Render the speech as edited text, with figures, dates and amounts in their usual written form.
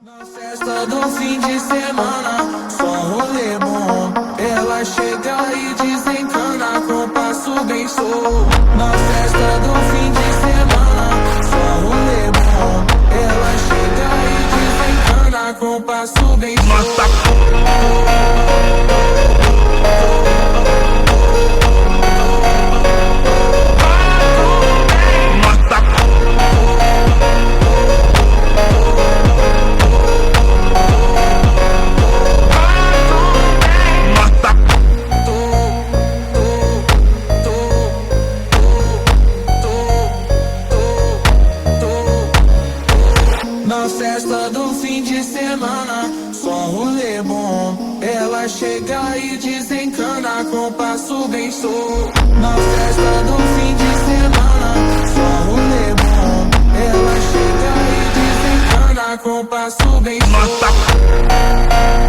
Na festa do fim de semana, só rolê bom. Ela chega e desencana com passo bem solto. Na festa do fim de semana, só rolê bom. Ela chega e desencana com passo bem solto. Na festa do fim de semana, só rolê bom. Ela chega e desencana com passo bem solto. Na festa do fim de semana, só rolê bom. Ela chega e desencana com passo bem solto.